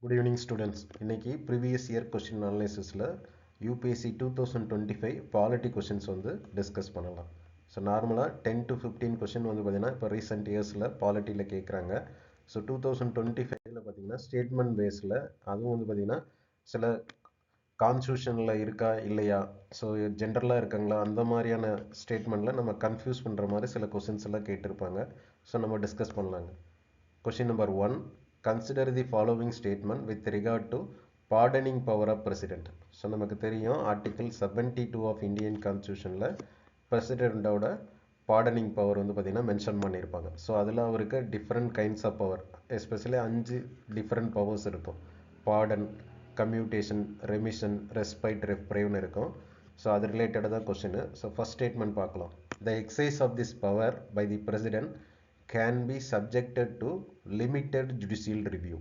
Good evening students. இன்னைக்கு previous year question analysisல UPSC 2025 polity questions வந்து discuss பண்ணலாம். So நார்மலா 10 to 15 question வந்து பார்த்தீங்கன்னா இப்போ recent yearsல polityல கேட்குறாங்க. So 2025ல பார்த்தீங்கன்னா statement baseல அதுவும் வந்து பார்த்தீங்கன்னா சில கான்ஸ்டியூஷனில் இருக்கா இல்லையா, ஸோ ஜென்ரலாக இருக்காங்களா, அந்த மாதிரியான ஸ்டேட்மெண்ட்டில் நம்ம கன்ஃபியூஸ் பண்ணுற மாதிரி சில கொஷின்ஸ் எல்லாம் கேட்டிருப்பாங்க. ஸோ நம்ம டிஸ்கஸ் பண்ணலாங்க. Question number 1, consider the following statement with regard to pardoning power of president. So நமக்கு தெரியும் ஆர்டிகிள் 72 ஆஃப் இந்தியன் கான்ஸ்டியூஷனில் பிரசிடெண்ட்டோட பார்டனிங் பவர் வந்து பார்த்திங்கன்னா மென்ஷன் பண்ணியிருப்பாங்க. ஸோ அதில் அவருக்கு different kinds of power, especially 5 different powers இருக்கும். பார்டன், கம்யூட்டேஷன், ரெமிஷன், ரெஸ்பைட், ரெப்ரைவ்னு இருக்கும். ஸோ அது ரிலேட்டடாக தான் கொஸ்டின். ஸோ ஃபர்ஸ்ட் ஸ்டேட்மெண்ட் பார்க்கலாம். The exercise of this power by the president can be subjected to limited judicial review.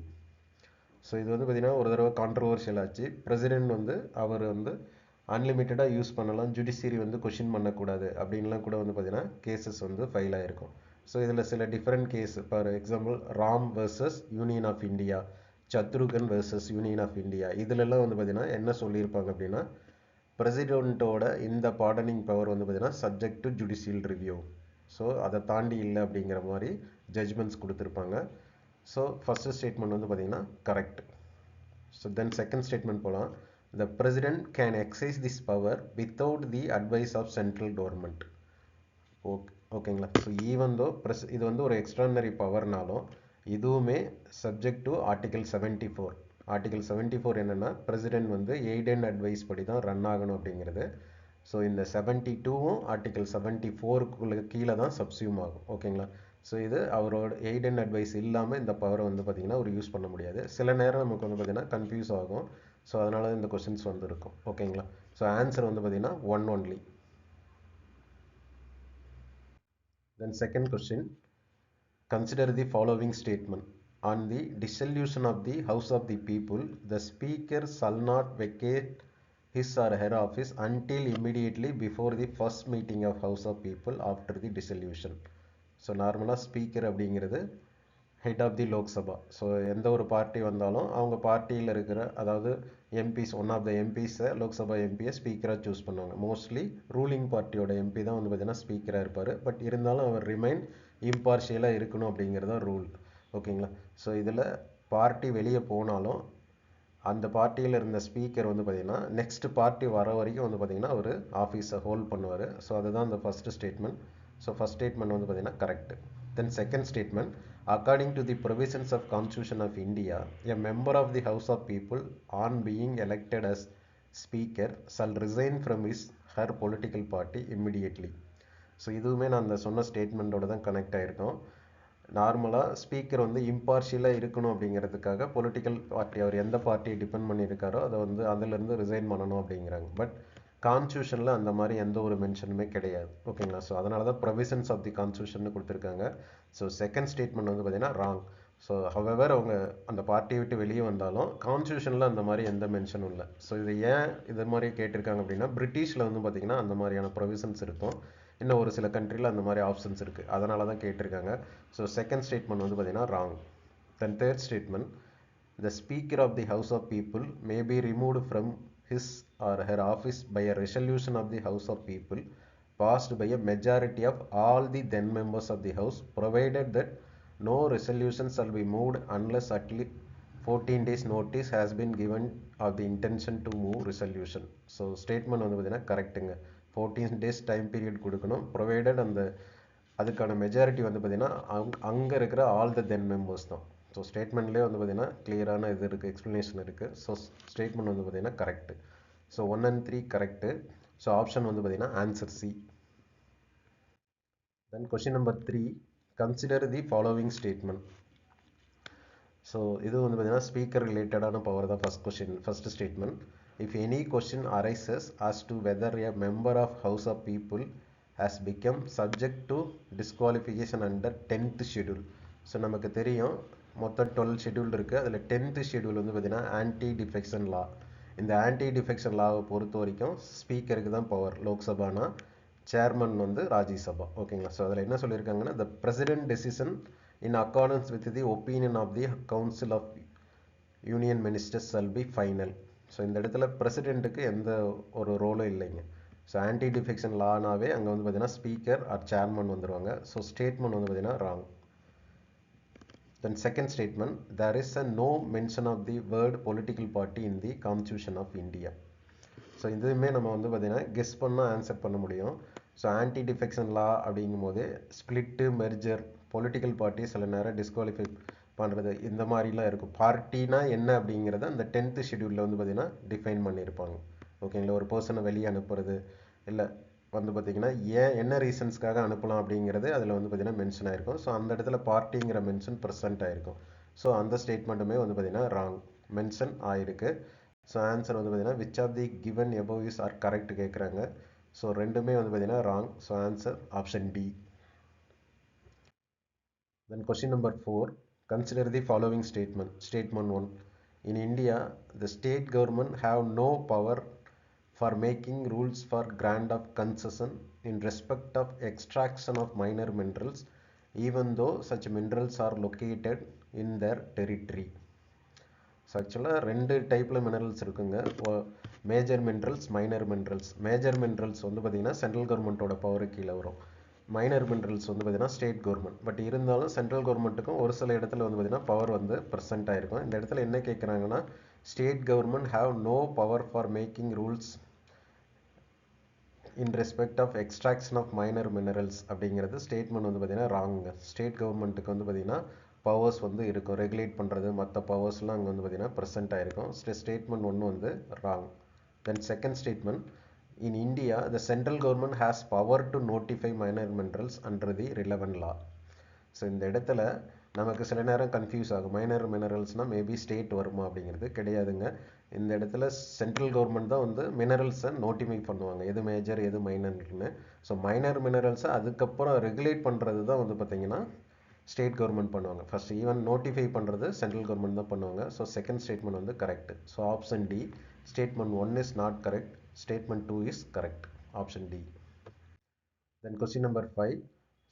So இது வந்து பார்த்திங்கன்னா ஒரு தடவை கான்ட்ரவர்ஷியல் ஆச்சு. பிரசிடென்ட் வந்து அவர் வந்து அன்லிமிட்டடாக யூஸ் பண்ணலாம், ஜுடிஷியரி வந்து கொஷின் பண்ணக்கூடாது அப்படின்லாம் கூட வந்து பார்த்திங்கன்னா கேசஸ் வந்து ஃபைல் ஆகிருக்கும். ஸோ இதில் சில different case, for example Ram versus Union of India, Shatrughan versus Union of India, இதிலெல்லாம் வந்து பார்த்திங்கன்னா என்ன சொல்லியிருப்பாங்க அப்படின்னா பிரசிடெண்ட்டோட இந்த பார்டனிங் பவர் வந்து பார்த்திங்கன்னா subject to judicial review. So அதை தாண்டி இல்லை அப்படிங்கிற மாதிரி ஜட்ஜ்மெண்ட்ஸ் கொடுத்துருப்பாங்க. ஸோ ஃபஸ்ட்டு ஸ்டேட்மெண்ட் வந்து பார்த்திங்கன்னா correct. So then second statement போகலாம். The president can exercise this power without the advice of central government. ஓகேங்களா. ஸோ ஈவன் தோ இது வந்து ஒரு எக்ஸ்ட்ரானரி பவர்னாலும் இதுவுமே சப்ஜெக்ட் டு ஆர்டிகல் 74. ஆர்டிகல் 74 என்னென்னா பிரசிடென்ட் வந்து எய்ட் அண்ட் அட்வைஸ் படி தான் ரன் ஆகணும் அப்படிங்கிறது. ஸோ இந்த 72வும் ஆர்டிகல் 74க்குள்ள கீழே தான் சப்சியூம் ஆகும். ஓகேங்களா. ஸோ இது அவரோட எய்ட் அண்ட் அட்வைஸ் இல்லாமல் இந்த பவரை வந்து பார்த்திங்கன்னா ஒரு யூஸ் பண்ண முடியாது. சில நேரம் நமக்கு வந்து பார்த்திங்கன்னா கன்ஃபியூஸ் ஆகும். ஸோ அதனால இந்த கொஸ்டின்ஸ் வந்து இருக்கும். ஓகேங்களா. ஸோ ஆன்சர் வந்து பார்த்திங்கன்னா 1 only. Then second question, consider the following statement. On the dissolution of the House of the People, the Speaker shall not vacate his or her office until immediately before the first meeting of House of People after the dissolution. So நார்மலாக speaker அப்படிங்கிறது head of the Lok Sabha. So எந்த ஒரு party வந்தாலும் அவங்க பார்ட்டியில் இருக்கிற, அதாவது MPs, one of the எம்பிஸை லோக்சபா எம்பியை ஸ்பீக்கராக சூஸ் பண்ணுவாங்க. மோஸ்ட்லி ரூலிங் பார்ட்டியோட எம்பி தான் வந்து பார்த்திங்கன்னா ஸ்பீக்கராக இருப்பார். பட் இருந்தாலும் அவர் ரிமைன் இம்பார்ஷியலாக இருக்கணும் அப்படிங்கிறது தான் ரூல். ஓகேங்களா. ஸோ இதில் பார்ட்டி வெளியே போனாலும் அந்த பார்ட்டியில் இருந்த ஸ்பீக்கர் வந்து பார்த்திங்கன்னா நெக்ஸ்ட் பார்ட்டி வர வரைக்கும் வந்து பார்த்திங்கன்னா அவர் ஆஃபீஸை ஹோல்ட் பண்ணுவார். ஸோ அதுதான் அந்த first statement. So first statement வந்து பார்த்திங்கன்னா correct. Then second statement, according to the provisions of Constitution of India, a member of the House of People on being elected as Speaker shall resign from his her political party immediately. So இதுவுமே நான் அந்த சொன்ன ஸ்டேட்மெண்ட்டோட தான் connect ஆகிருக்கோம். நார்மலாக speaker வந்து இம்பார்ஷியலாக இருக்கணும் அப்படிங்கிறதுக்காக political party, அவர் எந்த பார்ட்டியை டிபெண்ட் பண்ணியிருக்காரோ அதை வந்து அதிலிருந்து ரிசைன் பண்ணணும் அப்படிங்கிறாங்க. பட் கான்ஸ்டியூஷனில் அந்த மாதிரி எந்த ஒரு மென்ஷனுமே கிடையாது. ஓகேங்களா. ஸோ அதனால தான் ப்ரொவிஷன்ஸ் ஆஃப் தி கான்ஸ்டியூஷன் கொடுத்துருக்காங்க. ஸோ செகண்ட் ஸ்டேட்மெண்ட் வந்து பார்த்திங்கன்னா ராங். ஸோ ஹவெவர் அவங்க அந்த பார்ட்டியை விட்டு வெளியே வந்தாலும் கான்ஸ்டியூஷனில் அந்த மாதிரி எந்த மென்ஷனும் இல்லை. ஸோ இது ஏன் இது மாதிரி கேட்டிருக்காங்க அப்படின்னா பிரிட்டிஷில் வந்து பார்த்திங்கன்னா அந்த மாதிரியான ப்ரொவிஷன்ஸ் இருக்கும். இன்னும் ஒரு சில கண்ட்ரியில் அந்த மாதிரி ஆப்ஷன்ஸ் இருக்குது. அதனால தான் கேட்டிருக்காங்க. ஸோ செகண்ட் ஸ்டேட்மெண்ட் வந்து பார்த்திங்கன்னா wrong. Then third statement, the speaker of the house of people may be removed from his or her office by a resolution of the House of People passed by a majority of all the then members of the House, provided that no resolution shall be moved unless at least 14 days notice has been given of the intention to move resolution. So statement வந்து பார்த்திங்கன்னா கரெக்டுங்க. 14 days time period கொடுக்கணும், provided அந்த அதுக்கான majority வந்து பார்த்திங்கன்னா அங்கே இருக்கிற ஆல் த தென் மெம்பர்ஸ் தான். ஸோ ஸ்டேட்மெண்ட்லேயே வந்து பார்த்திங்கன்னா கிளியரான இது இருக்குது, எக்ஸ்ப்ளனேஷன் இருக்குது. ஸோ ஸ்டேட்மெண்ட் வந்து பார்த்திங்கன்னா correct. So 1 and 3 correct. So option வந்து பார்த்திங்கன்னா answer C. Then question number 3, consider the following statement. So இது வந்து பார்த்திங்கன்னா ஸ்பீக்கர் ரிலேட்டடான பவர் தான் first question, first statement. If any question arises as to whether a member of House of People has become subject to disqualification under 10th schedule. So நமக்கு தெரியும் மொத்தம் 12 schedule இருக்குது. அதில் 10th ஷெடியூல் வந்து பார்த்திங்கன்னா anti defection லா. இந்த anti defection லாவை பொறுத்த வரைக்கும் ஸ்பீக்கருக்கு தான் பவர். லோக்சபானா சேர்மன் வந்து ராஜ்யசபா. ஓகேங்களா. ஸோ அதில் என்ன சொல்லியிருக்காங்கன்னா, the president decision in accordance with the opinion of the Council of union ministers shall be final. So இந்த இடத்துல பிரசிடெண்ட்டுக்கு எந்த ஒரு ரோலும் இல்லைங்க. ஸோ ஆன்டி டிஃபெக்ஷன் லானாவே அங்கே வந்து பார்த்தீங்கன்னா ஸ்பீக்கர் ஆர் சேர்மன் வந்துடுவாங்க. ஸோ ஸ்டேட்மெண்ட் வந்து பார்த்தீங்கன்னா wrong. Then second statement, there is a no mention of the word political party in the Constitution of India. So இதுவுமே நம்ம வந்து பார்த்தீங்கன்னா கெஸ் பண்ணால் ஆன்சர் பண்ண முடியும். ஸோ ஆன்டி டிஃபெக்ஷன் லா அப்படிங்கும் போது ஸ்பிளிட்டு மெர்ஜர் பொலிட்டிக்கல் பார்ட்டி சில நேரம் டிஸ்குவாலிஃபை பண்ணுறது இந்த மாதிரிலாம் இருக்கும். பார்ட்டினா என்ன அப்படிங்கிறத அந்த 10th ஷெடியூலில் வந்து பார்த்தீங்கன்னா டிஃபைன் பண்ணியிருப்பாங்க. ஓகேங்களா, ஒரு பர்சனை வெளியே அனுப்புறது இல்லை வந்து பார்த்திங்கன்னா என்ன ரீசன்ஸ்க்காக அனுப்பலாம் அப்படிங்கிறது அதில் வந்து பார்த்திங்கன்னா மென்ஷன் ஆகிருக்கும். ஸோ அந்த இடத்துல பார்ட்டிங்கிற மென்ஷன் ப்ரெசென்ட் ஆகிருக்கும். ஸோ அந்த ஸ்டேட்மெண்ட்டுமே வந்து பார்த்திங்கன்னா ராங் மென்ஷன் ஆகிருக்கு. ஸோ ஆன்சர் வந்து பார்த்திங்கன்னா which of the given above is are correct கேட்குறாங்க. ஸோ ரெண்டுமே வந்து பார்த்திங்கன்னா wrong. So answer option D. Then question number 4, consider the following statement. Statement 1, in India the state government have no power for making rules for grant of concession in respect of extraction of minor minerals even though such minerals are located in their territory. So ஆக்சுவலாக ரெண்டு டைப்பில் minerals இருக்குங்க. Major minerals, minor minerals. Major minerals வந்து பார்த்திங்கன்னா central கவர்மெண்ட்டோட power கீழே வரும். Minor minerals வந்து பார்த்திங்கன்னா ஸ்டேட் கவர்மெண்ட். பட் இருந்தாலும் சென்ட்ரல் கவர்மெண்ட்டுக்கும் ஒரு சில இடத்துல வந்து பார்த்திங்கன்னா பவர் வந்து ப்ரெசென்ட் ஆகிருக்கும். இந்த இடத்துல என்ன கேட்குறாங்கன்னா state government have no power for making rules in respect of extraction of minor minerals அப்படிங்கிறது ஸ்டேட்மெண்ட் வந்து பார்த்திங்கன்னா ராங்குங்க. ஸ்டேட் கவர்மெண்ட்டுக்கு வந்து பார்த்திங்கன்னா பவர்ஸ் வந்து இருக்கும், ரெகுலேட் பண்ணுறது மற்ற பவர்ஸ்லாம் அங்கே வந்து பார்த்திங்கன்னா ப்ரெசென்ட் ஆகிருக்கும். ஸ்டேட்மெண்ட் ஒன்று வந்து wrong. Then second statement, in India the central government has power to notify minor minerals under the relevant law. So இந்த இடத்துல நமக்கு சில நேரம் கன்ஃபியூஸ் ஆகும், மைனர் மினரல்ஸ்னால் மேபி ஸ்டேட் வருமா அப்படிங்கிறது. கிடையாதுங்க. இந்த இடத்துல சென்ட்ரல் கவர்மெண்ட் தான் வந்து மினரல்ஸை நோட்டிஃபை பண்ணுவாங்க, எது மேஜர் எது மைனர்னு. ஸோ மைனர் மினரல்ஸை அதுக்கப்புறம் ரெகுலேட் பண்ணுறது தான் வந்து பார்த்திங்கன்னா ஸ்டேட் கவர்மெண்ட் பண்ணுவாங்க. ஃபர்ஸ்ட் ஈவன் நோட்டிஃபை பண்ணுறது சென்ட்ரல் கவர்மெண்ட் தான் பண்ணுவாங்க. ஸோ செகண்ட் ஸ்டேட்மெண்ட் வந்து correct. So option D, statement 1 is not correct, statement 2 is correct, option D. Then question number 5,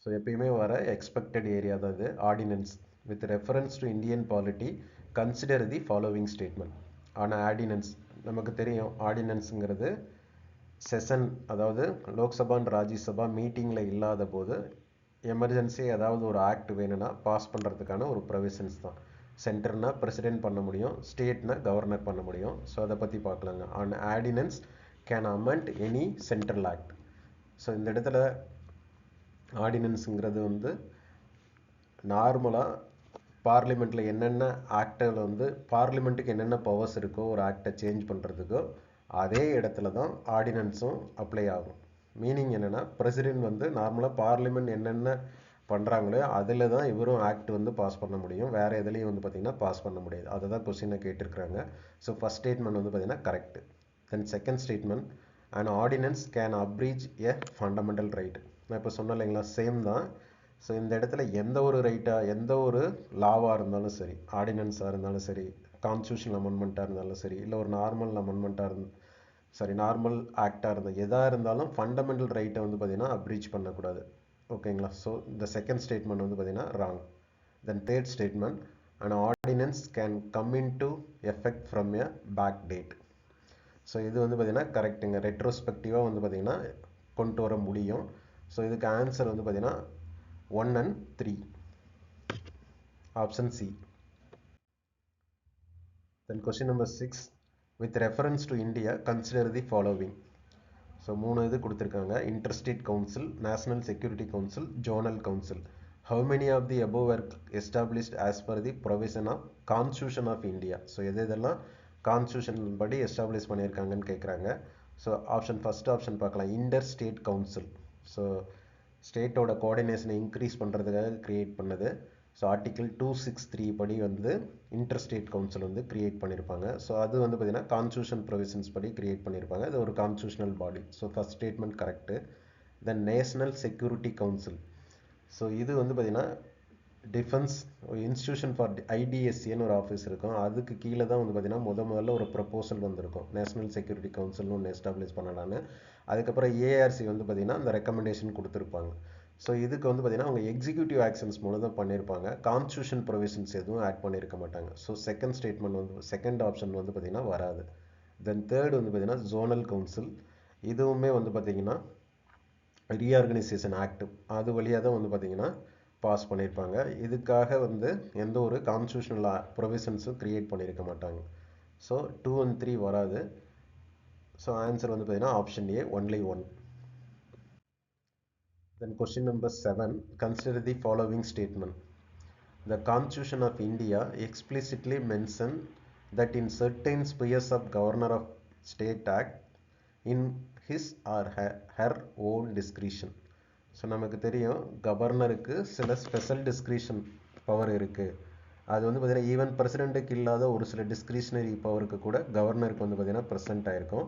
so எப்பயுமே வர எக்ஸ்பெக்டட் ஏரியா தான் இது. Ordinance with reference to Indian polity consider the following statement. ஆனால் ordinance நமக்கு தெரியும், ஆர்டினன்ஸுங்கிறது session, அதாவது Lok Sabha and Rajya Sabha மீட்டிங்கில் இல்லாத போது எமர்ஜென்சி ஏதாவது ஒரு ஆக்ட் வேணும்னா பாஸ் பண்ணுறதுக்கான ஒரு ப்ரொவிஷன்ஸ் தான். சென்டர்னா பிரசிடென்ட் பண்ண முடியும், ஸ்டேட்னா கவர்னர் பண்ண முடியும். ஸோ அதை பற்றி பார்க்கலாங்க. An ordinance can amend any central act. So இந்த இடத்துல ஆர்டினன்ஸுங்கிறது வந்து நார்மலாக பார்லிமெண்ட்டில் என்னென்ன ஆக்டில் வந்து பார்லிமெண்ட்டுக்கு என்னென்ன பவர்ஸ் இருக்கோ ஒரு ஆக்டை சேஞ்ச் பண்ணுறதுக்கோ அதே இடத்துல தான் ஆர்டினன்ஸும் அப்ளை ஆகும். மீனிங் என்னென்னா பிரசிடென்ட் வந்து நார்மலாக பார்லிமெண்ட் என்னென்ன பண்ணுறாங்களோ அதில் தான் இவரும் ஆக்ட் வந்து பாஸ் பண்ண முடியும், வேறு எதுலேயும் வந்து பார்த்திங்கன்னா பாஸ் பண்ண முடியாது. அதை தான் கொஸ்டினை கேட்டிருக்கிறாங்க. ஸோ ஃபஸ்ட் ஸ்டேட்மெண்ட் வந்து பார்த்திங்கன்னா correct. Then second statement, and ordinance can abridge a fundamental right. நான் இப்போ சொன்னேன் இல்லைங்களா, சேம் தான். ஸோ இந்த இடத்துல எந்த ஒரு ரைட்டாக எந்த ஒரு லாவாக இருந்தாலும் சரி, ஆர்டினன்ஸாக இருந்தாலும் சரி, கான்ஸ்டியூஷனல் அமெண்ட்மெண்ட்டாக இருந்தாலும் சரி, இல்லை ஒரு நார்மல் அமெண்ட்மெண்ட்டாக நார்மல் ஆக்டாக இருந்தால் எதாக இருந்தாலும் ஃபண்டமெண்டல் ரைட்டை வந்து பார்த்திங்கன்னா அப்ரீச் பண்ணக்கூடாது. ஓகேங்களா. ஸோ இந்த செகண்ட் ஸ்டேட்மெண்ட் வந்து பார்த்திங்கன்னா wrong. Then third statement, and ordinance can come into effect from a back date. So இது வந்து பார்த்திங்கன்னா கரெக்டுங்க. ரெட்ரோஸ்பெக்டிவாக வந்து பார்த்திங்கன்னா கொண்டு வர முடியும். ஸோ இதுக்கு ஆன்சர் வந்து பார்த்திங்கன்னா 1 and 3, option C. Then question number 6, with reference to India consider the following. So 3 இது கொடுத்துருக்காங்க. Interstate council, national security council, zonal council. How many of the above were established as per the provision of Constitution of India. So இதெல்லாம் constitution படி establish பண்ணியிருக்காங்கன்னு கேட்குறாங்க. So first option பார்க்கலாம், inter state council. So ஸ்டேட்டோட கோஆர்டினேஷனை increase பண்ணுறதுக்காக create பண்ணது. So article 263 படி வந்து இன்டர் ஸ்டேட் கவுன்சில் வந்து க்ரியேட் பண்ணியிருப்பாங்க. ஸோ அது வந்து பார்த்திங்கன்னா கான்ஸ்டியூஷன் ப்ரொவிஷன்ஸ் படி க்ரியேட் பண்ணியிருப்பாங்க. அது ஒரு constitutional body. So first statement correct. Then national security council. So இது வந்து பார்த்திங்கன்னா டிஃபென்ஸ் இன்ஸ்டியூஷன் ஃபார் ஐடிஎஸ்சின்னு ஒரு ஆஃபீஸ் இருக்கும், அதுக்கு கீழே தான் வந்து பார்த்திங்கன்னா முதல்ல ஒரு ப்ரப்போசல் வந்திருக்கும், நேஷனல் செக்யூரிட்டி கவுன்சில்னு ஒன்று எஸ்டாப்ளிஷ் பண்ணலான்னு. அதுக்கப்புறம் ஏஆர்சி வந்து பார்த்திங்கன்னா அந்த ரெக்கமெண்டேஷன் கொடுத்துருப்பாங்க. ஸோ இதுக்கு வந்து பார்த்தீங்கன்னா அவங்க எக்ஸிக்யூட்டிவ் ஆக்ஷன்ஸ் மூலம் தான் பண்ணியிருப்பாங்க, கான்ஸ்டியூஷன் ப்ரொவிஷன்ஸ் எதுவும் ஆட் பண்ணியிருக்க மாட்டாங்க. ஸோ செகண்ட் ஸ்டேட்மெண்ட் வந்து செகண்ட் ஆப்ஷன் வந்து பார்த்தீங்கன்னா வராது. தென் தேர்ட் வந்து பார்த்தீங்கன்னா ஜோனல் கவுன்சில், இதுவுமே வந்து பார்த்தீங்கன்னா ரீஆர்கனைசேஷன் ஆக்ட் அது வழியாக தான் வந்து பார்த்தீங்கன்னா பாஸ் பண்ணியிருப்பாங்க. இதுக்காக வந்து எந்த ஒரு கான்ஸ்டியூஷனல் ப்ரொவிஷன்ஸும் கிரியேட் பண்ணியிருக்க மாட்டாங்க. ஸோ 2 and 3 வராது. ஸோ ஆன்சர் வந்து பார்த்தீங்கன்னா option A only 1. Then question number 7, consider the following statement. The Constitution of India explicitly mentions that in certain spheres of Governor of State Act in his or her own discretion. So நமக்கு தெரியும் கவர்னருக்கு சில special discretion power இருக்குது. அது வந்து பார்த்திங்கன்னா even பிரசிடெண்ட்டுக்கு இல்லாத ஒரு சில டிஸ்கிரிஷனரி பவருக்கு கூட கவர்னருக்கு வந்து பார்த்திங்கன்னா ப்ரெசென்ட் ஆகிருக்கும்.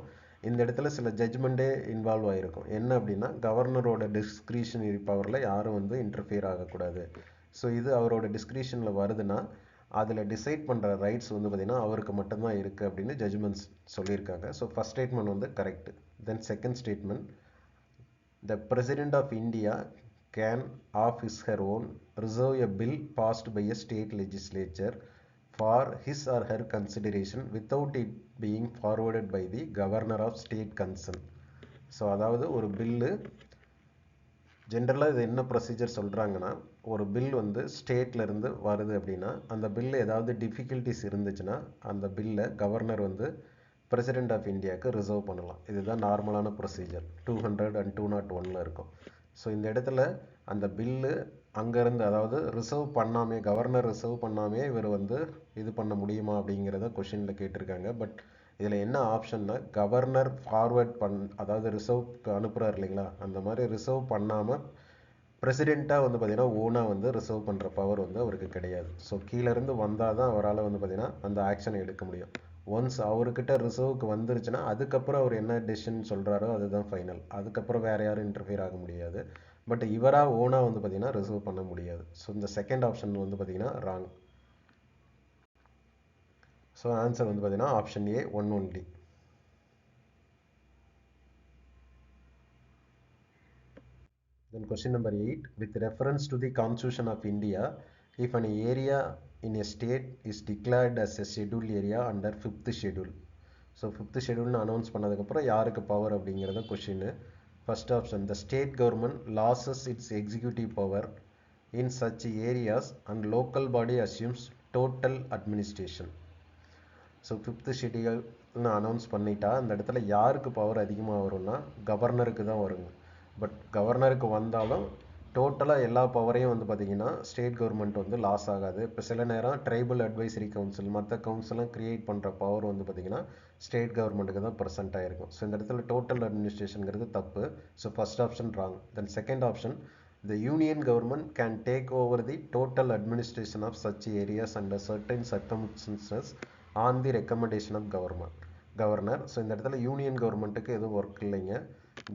இந்த இடத்துல சில ஜட்ஜ்மெண்ட்டே இன்வால்வ் ஆகிருக்கும். என்ன அப்படின்னா கவர்னரோட டிஸ்கிரிஷனரி பவரில் யாரும் வந்து இன்டர்ஃபியர் ஆகக்கூடாது. ஸோ இது அவரோட டிஸ்கிரிஷனில் வருதுன்னா அதில் டிசைட் பண்ணுற ரைட்ஸ் வந்து பார்த்திங்கன்னா அவருக்கு மட்டும்தான் இருக்குது அப்படின்னு ஜட்ஜ்மெண்ட்ஸ் சொல்லியிருக்காங்க. ஸோ ஃபஸ்ட் ஸ்டேட்மெண்ட் வந்து correct. Then second statement, the President of India can of his her own reserve a bill passed by a state legislature for his or her consideration without it being forwarded by the governor of state concerned. So அதாவது ஒரு bill ஜென்ரலாக இது என்ன procedure சொல்கிறாங்கன்னா, ஒரு bill வந்து ஸ்டேட்லேருந்து வருது அப்படின்னா அந்த பில்லு ஏதாவது டிஃபிகல்ட்டிஸ் இருந்துச்சுன்னா அந்த பில்லை கவர்னர் வந்து பிரசிடெண்ட் ஆஃப் இந்தியாவுக்கு ரிசர்வ் பண்ணலாம். இதுதான் நார்மலான ப்ரொசீஜர் 200 and 201 இருக்கும். ஸோ இந்த இடத்துல அந்த பில்லு அங்கேருந்து அதாவது ரிசர்வ் பண்ணாமே கவர்னர் ரிசர்வ் பண்ணாமே இவர் வந்து இது பண்ண முடியுமா அப்படிங்கிறத கொஷினில் கேட்டிருக்காங்க. பட் இதில் என்ன ஆப்ஷன்னா கவர்னர் ஃபார்வர்ட் அதாவது ரிசர்வ்க்கு அனுப்புகிறார் இல்லைங்களா, அந்த மாதிரி ரிசர்வ் பண்ணாமல் பிரசிடெண்ட்டாக வந்து பார்த்திங்கன்னா ஓனாக வந்து ரிசர்வ் பண்ணுற பவர் வந்து அவருக்கு கிடையாது. ஸோ கீழேருந்து வந்தால் தான் அவரால் வந்து பார்த்திங்கன்னா அந்த ஆக்ஷனை எடுக்க முடியும். ஒன்ஸ் அவர்கிட்ட ரிசர்வுக்கு வந்துருச்சுன்னா அதுக்கப்புறம் அவர் என்ன டெசிஷன் சொல்கிறாரோ அதுதான் ஃபைனல். அதுக்கப்புறம் வேறு யாரும் இன்டர்ஃபியர் ஆக முடியாது. பட் இவராக ஓனாக வந்து பார்த்திங்கன்னா ரிசர்வ் பண்ண முடியாது. ஸோ இந்த செகண்ட் ஆப்ஷன் வந்து பார்த்திங்கன்னா ராங். ஸோ ஆன்சர் வந்து பார்த்திங்கன்னா option A 1 only. Then question number 8, with reference to the Constitution of India, if an area in a state is declared as a scheduled area under 5th schedule. So 5th ஷெடியூல்னு announce பண்ணதுக்கப்புறம் யாருக்கு power அப்படிங்கிறத question. First option, the state government loses its executive power in such areas and local body assumes total administration. So 5th ஷெடியூல்னு announce பண்ணிட்டா அந்த இடத்துல யாருக்கு power அதிகமாக வரும்னா கவர்னருக்கு தான் வருங்க. பட் கவர்னருக்கு வந்தாலும் டோட்டலாக எல்லா பவரையும் வந்து பார்த்திங்கன்னா ஸ்டேட் கவர்மெண்ட் வந்து லாஸ் ஆகாது. இப்போ சில நேரம் ட்ரைபல் அட்வைசரி கவுன்சில் மற்ற கவுன்சிலாம் க்ரியேட் பண்ணுற பவர் வந்து பார்த்திங்கன்னா ஸ்டேட் கவர்மெண்ட்டுக்கு தான் ப்ரெசென்ட் ஆகிருக்கும். ஸோ இந்த இடத்துல டோட்டல் அட்மினிஸ்ட்ரேஷனுங்கிறது தப்பு. So first option wrong. Then second option, the union government can take over the total administration of such areas under certain circumstances on the recommendation of governor. So இந்த இடத்துல union கவர்மெண்ட்டுக்கு எதுவும் work இல்லைங்க.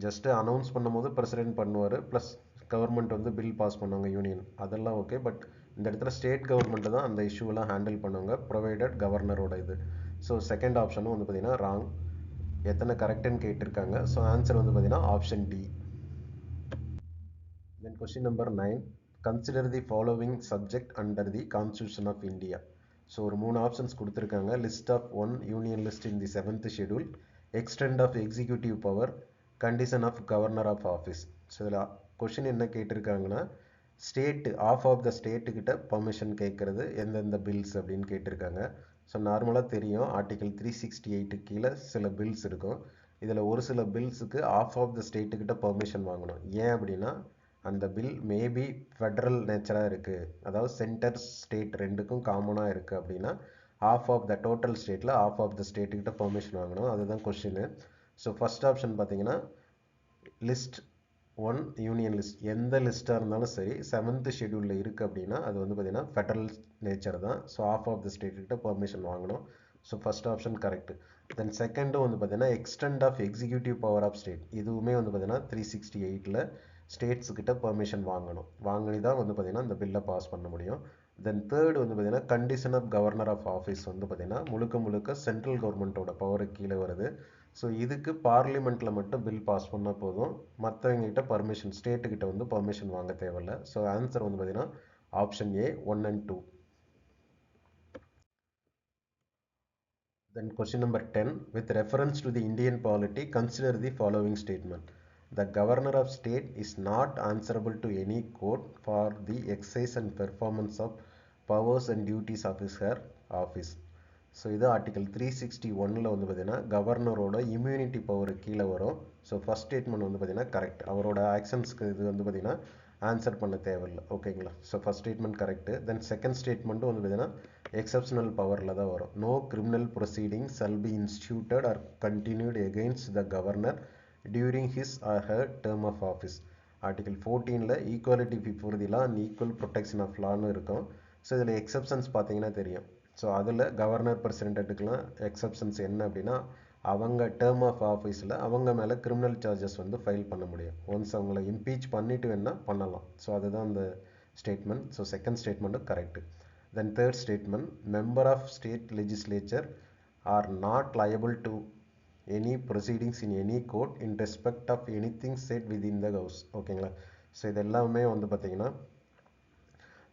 Just announce பண்ணும்போது president பண்ணுவார், plus government வந்து bill pass பண்ணுவாங்க union, அதெல்லாம் ஓகே. பட் இந்த இடத்துல ஸ்டேட் கவர்மெண்ட் தான் அந்த இஷ்யூவெல்லாம் ஹேண்டில் பண்ணுவாங்க ப்ரொவைடட் கவர்னரோட இது. ஸோ செகண்ட் ஆப்ஷனும் வந்து பார்த்திங்கன்னா ராங். எத்தனை கரெக்டுன்னு கேட்டிருக்காங்க. ஸோ ஆன்சர் வந்து பார்த்திங்கன்னா option D. Then question number 9, consider the following subject under the Constitution of India. So ஒரு 3 ஆப்ஷன்ஸ் கொடுத்துருக்காங்க. List of 1 union list in the 7th schedule, extent of executive power, condition of governor of office. So இதில் question என்ன கேட்டிருக்காங்கன்னா state of the ஸ்டேட்டுக்கிட்ட permission கேட்குறது எந்தெந்த bills அப்படின்னு கேட்டிருக்காங்க. ஸோ நார்மலாக தெரியும் ஆர்டிகல் 368 கீழே சில பில்ஸ் இருக்கும். இதில் ஒரு சில பில்ஸுக்கு ஆஃப் த ஸ்டேட்டுக்கிட்ட பர்மிஷன் வாங்கணும். ஏன் அப்படின்னா அந்த பில் மேபி ஃபெட்ரல் நேச்சராக இருக்குது, அதாவது சென்டர் ஸ்டேட் ரெண்டுக்கும் காமனாக இருக்குது அப்படின்னா ஆஃப் த டோட்டல் ஸ்டேட்டில் ஆஃப் த ஸ்டேட்டுக்கிட்ட பெர்மிஷன் வாங்கணும். அதுதான் கொஸ்டின். ஸோ ஃபர்ஸ்ட் ஆப்ஷன் பார்த்தீங்கன்னா லிஸ்ட் 1 யூனியன் லிஸ்ட் எந்த லிஸ்ட்டாக இருந்தாலும் சரி 7th ஷெடியூலில் இருக்குது அப்படின்னா அது வந்து பார்த்திங்கன்னா ஃபெட்ரல் நேச்சர் தான். ஸோ ஆஃப் த ஸ்டேட்டுக்கிட்ட பெர்மிஷன் வாங்கணும். So first option correct. Then செகண்டும் வந்து பார்த்திங்கன்னா extent of executive power of state, இதுவுமே வந்து பார்த்திங்கன்னா 368ல் ஸ்டேட்ஸுக்கிட்ட பெர்மிஷன் வாங்கி தான் வந்து பார்த்திங்கன்னா இந்த பில்லை பாஸ் பண்ண முடியும். தென் தேர்டு வந்து பார்த்திங்கன்னா condition of governor of office வந்து பார்த்திங்கன்னா முழுக்க சென்ட்ரல் கவர்மெண்ட்டோட பவருக்கு கீழே வருது. ஸோ இதுக்கு பார்லிமெண்ட்டில் மட்டும் பில் பாஸ் பண்ணால் போதும், மற்றவங்ககிட்ட பர்மிஷன், ஸ்டேட்டுக்கிட்ட வந்து பர்மிஷன் வாங்க தேவையில்லை. ஸோ ஆன்சர் வந்து பார்த்தீங்கன்னா option A 1 and 2. Then question number 10, with reference to the Indian polity, consider the following statement. The governor of state is not answerable to any court for the exercise and performance of powers and duties of his her office. So இது article 361 வந்து பார்த்தீங்கன்னா கவர்னரோட immunity power கீழே வரும். So first statement வந்து பார்த்தீங்கன்னா correct. அவரோட ஆக்ஷன்ஸ்க்கு இது வந்து பார்த்தீங்கன்னா ஆன்சர் பண்ண தேவையில்லை. ஓகேங்களா? So first statement correct. Then second ஸ்டேட்மெண்ட்டும் வந்து பார்த்தீங்கன்னா எக்ஸப்ஷனல் பவரில் தான் வரும். No criminal proceeding shall be instituted or continued against the governor during his or her term of office. Article 14ல் equality before the law and equal protection of லான்னு இருக்கும். So இதில் எக்ஸப்ஷன்ஸ் பார்த்தீங்கன்னா தெரியும். ஸோ அதில் கவர்னர் பிரசிடென்ட்டுக்கெலாம் எக்ஸப்ஷன்ஸ் என்ன அப்படின்னா, அவங்க டேர்ம் ஆஃப் ஆஃபீஸில் அவங்க மேலே கிரிமினல் சார்ஜஸ் வந்து ஃபைல் பண்ண முடியும். ஒன்ஸ் அவங்கள இம்பீச் பண்ணிவிட்டு வேணால் பண்ணலாம். ஸோ அதுதான் அந்த ஸ்டேட்மெண்ட். ஸோ செகண்ட் ஸ்டேட்மெண்ட்டும் correct. Then third statement, member of state legislature are not liable to any proceedings in any court in respect of any thing said within the house. ஓகேங்களா? So இது எல்லாமே வந்து பார்த்திங்கன்னா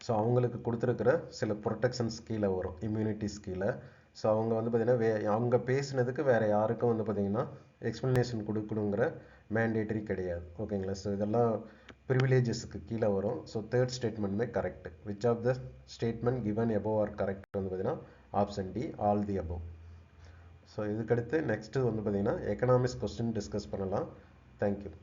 so அவங்களுக்கு கொடுத்துருக்கிற சில protections கீழே வரும், இம்யூனிட்டிஸ் கீழே. ஸோ அவங்க வந்து பார்த்திங்கன்னா அவங்க பேசினதுக்கு வேறு யாருக்கும் வந்து பார்த்திங்கன்னா எக்ஸ்ப்ளனேஷன் கொடுக்கணுங்கிற மேண்டேட்டரி கிடையாது. ஓகேங்களா? ஸோ இதெல்லாம் ப்ரிவிலேஜஸ்க்கு கீழே வரும். ஸோ தேர்ட் ஸ்டேட்மெண்ட்டுமே correct. Which of the statement given above are correct வந்து பார்த்திங்கன்னா option D, all the above. So இதுக்கடுத்து நெக்ஸ்ட்டு வந்து பார்த்திங்கன்னா எக்கனாமிக்ஸ் கொஸ்டின் டிஸ்கஸ் பண்ணலாம். தேங்க்யூ.